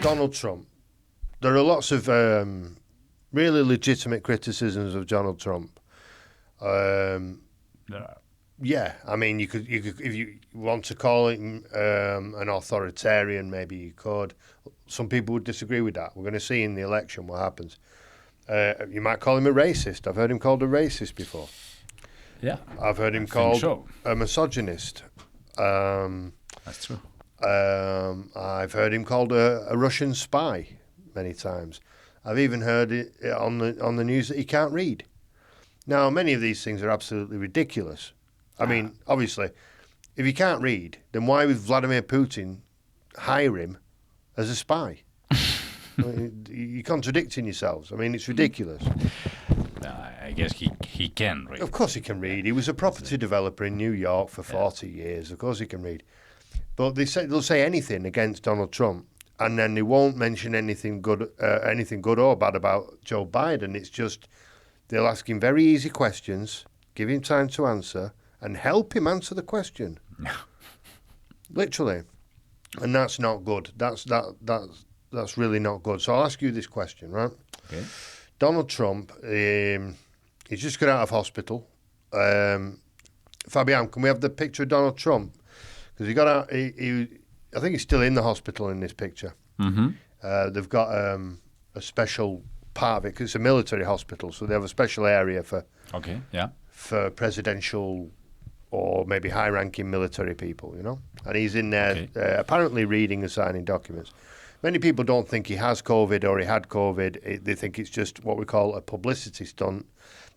Donald Trump. There are lots of really legitimate criticisms of Donald Trump. Yeah, I mean, you could, if you want to call him an authoritarian, maybe you could. Some people would disagree with that. We're going to see in the election what happens. You might call him a racist. I've heard him called a racist before. Yeah, I've heard him called a misogynist. That's true. I've heard him called a Russian spy many times. I've even heard it on the news that he can't read. Now, many of these things are absolutely ridiculous. I mean, obviously, if you can't read, then why would Vladimir Putin hire him as a spy? I mean, you're contradicting yourselves. I mean, it's ridiculous. I guess he can read. Of course he can read. He was a property developer in New York for 40 years. Of course he can read. But they'll say anything against Donald Trump, and then they won't mention anything good or bad about Joe Biden. It's just they'll ask him very easy questions, give him time to answer, and help him answer the question. Literally. And that's not good. That's really not good. So I'll ask you this question, right? Okay. Donald Trump, he's just got out of hospital. Fabian, can we have the picture of Donald Trump? Because he got out. I think he's still in the hospital in this picture. Mm-hmm. They've got a special part of it because it's a military hospital, so they have a special area for presidential or maybe high-ranking military people, you know. And he's in there apparently reading and signing documents. Many people don't think he has COVID or he had COVID. They think it's just what we call a publicity stunt.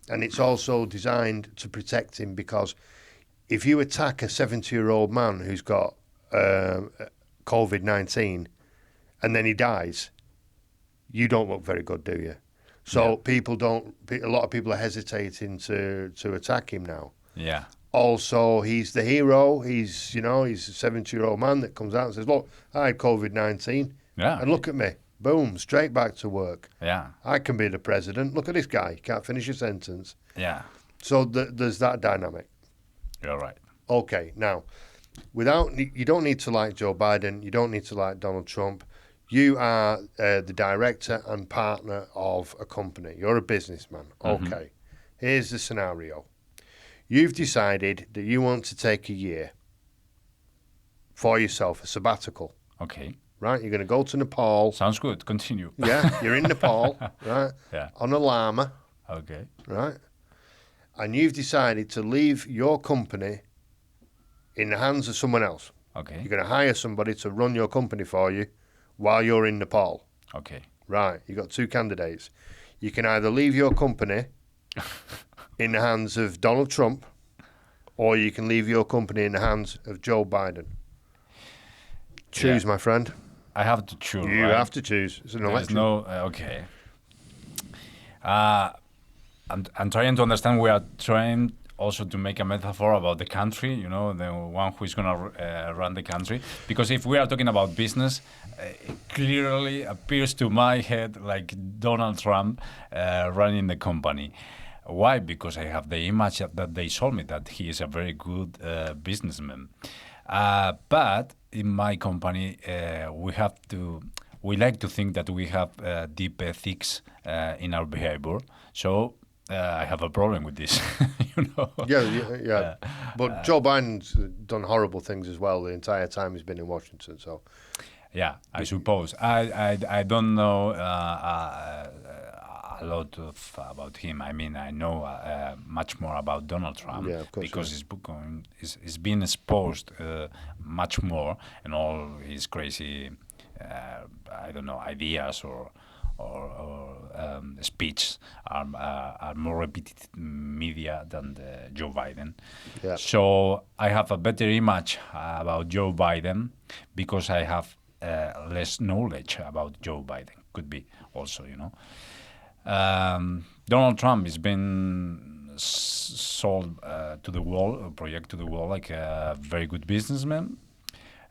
And it's also designed to protect him because if you attack a 70-year-old man who's got COVID-19 and then he dies, you don't look very good, do you? So a lot of people are hesitating to attack him now. Yeah. Also, he's the hero. He's a 70-year-old man that comes out and says, look, I had COVID-19. Yeah. And look at me. Boom, straight back to work. Yeah. I can be the president. Look at this guy. He can't finish a sentence. Yeah. So there's that dynamic. You're right. Okay, now, you don't need to like Joe Biden. You don't need to like Donald Trump. You are the director and partner of a company. You're a businessman. Mm-hmm. Okay, here's the scenario. You've decided that you want to take a year for yourself, a sabbatical. Okay. Right? You're going to go to Nepal. Sounds good. Continue. Yeah, you're in Nepal, right? Yeah. On a llama. Okay. Right? And you've decided to leave your company in the hands of someone else. Okay. You're going to hire somebody to run your company for you while you're in Nepal. Okay. Right. You've got two candidates. You can either leave your company in the hands of Donald Trump or you can leave your company in the hands of Joe Biden. Choose, my friend. I have to choose. You right? have to choose. It's an election. Okay. I'm trying to understand. We are trying also to make a metaphor about the country, the one who is going to run the country. Because if we are talking about business, it clearly appears to my head like Donald Trump running the company. Why? Because I have the image that they sold me that he is a very good businessman. But in my company, we like to think that we have deep ethics in our behavior. So I have a problem with this, Yeah. But Joe Biden's done horrible things as well the entire time he's been in Washington. So. Yeah, I suppose. I don't know a lot about him. I mean, I know much more about Donald Trump because his book is being exposed much more, and all his crazy, ideas or speech are more repeated in media than Joe Biden. Yeah. So I have a better image about Joe Biden because I have less knowledge about Joe Biden. Could be also, Donald Trump has been sold to the world, project to the world, like a very good businessman.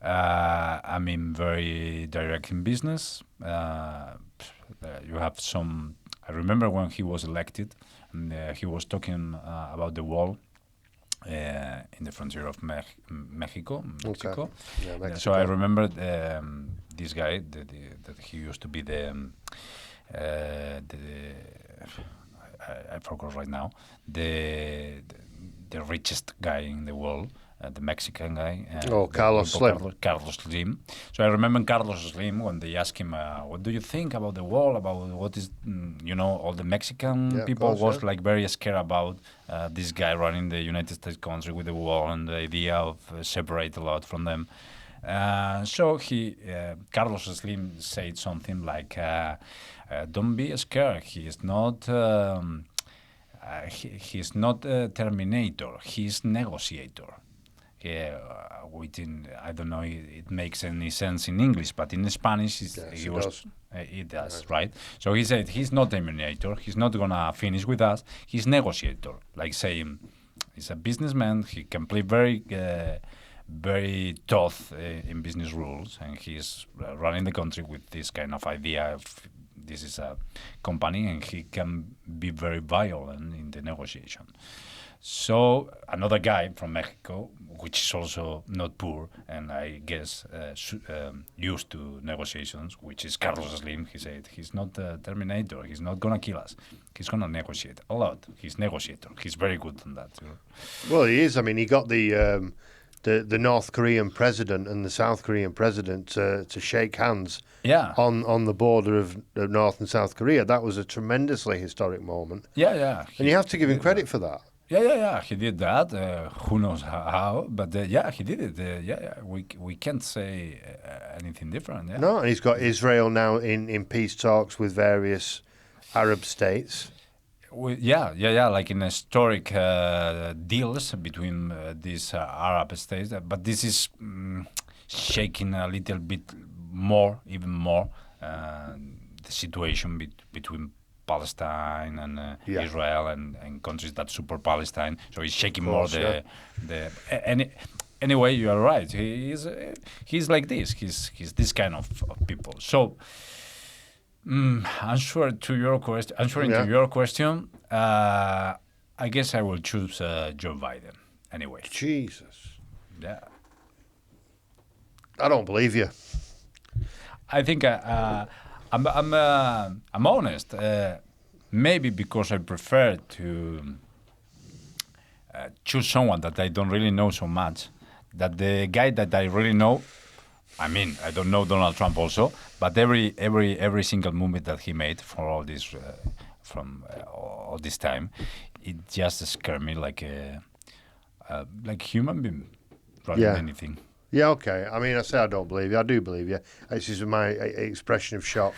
Very direct in business. You have some. I remember when he was elected, and he was talking about the wall in the frontier of Mexico. Okay. Yeah, Mexico. So I remember this guy that he used to be I forgot right now the richest guy in the world, the Mexican guy. Carlos Slim. Carlos Slim. So I remember Carlos Slim when they asked him, "What do you think about the wall? About what is, all the Mexican people was like very scared about this guy running the United States country with the wall and the idea of separate a lot from them." So Carlos Slim said something like, "Don't be scared. He is not." He's not a terminator. He's negotiator. I don't know if it makes any sense in English, but in Spanish it does, right? So he said he's not terminator. He's not gonna finish with us. He's negotiator, like saying he's a businessman. He can play very tough in business rules, and he's running the country with this kind of idea of this is a company, and he can be very violent in the negotiation. So another guy from Mexico, which is also not poor, and I guess used to negotiations, which is Carlos Slim, he said, he's not a terminator, he's not going to kill us. He's going to negotiate a lot. He's negotiator. He's very good on that. Well, he is. I mean, he got the North Korean president and the South Korean president to shake hands on the border of North and South Korea. That was a tremendously historic moment. Yeah. And you have to give him credit for that. Yeah. He did that. Who knows how? But he did it. We can't say anything different. Yeah. No, and he's got Israel now in peace talks with various Arab states. Like in historic deals between these Arab states. But this is shaking a little bit more, even more, the situation between Palestine and Israel and countries that support Palestine. So he's shaking more anyway, you are right. He's like this. He's this kind of people. So answering to your question, I guess I will choose Joe Biden. Anyway. Jesus. Yeah. I don't believe you. I think I'm honest. Maybe because I prefer to choose someone that I don't really know so much. That the guy that I really know, I mean, I don't know Donald Trump also, but every single movement that he made for all this all this time, it just scared me like human being rather than anything. Yeah, okay. I mean, I say I don't believe you. I do believe you. This is my expression of shock.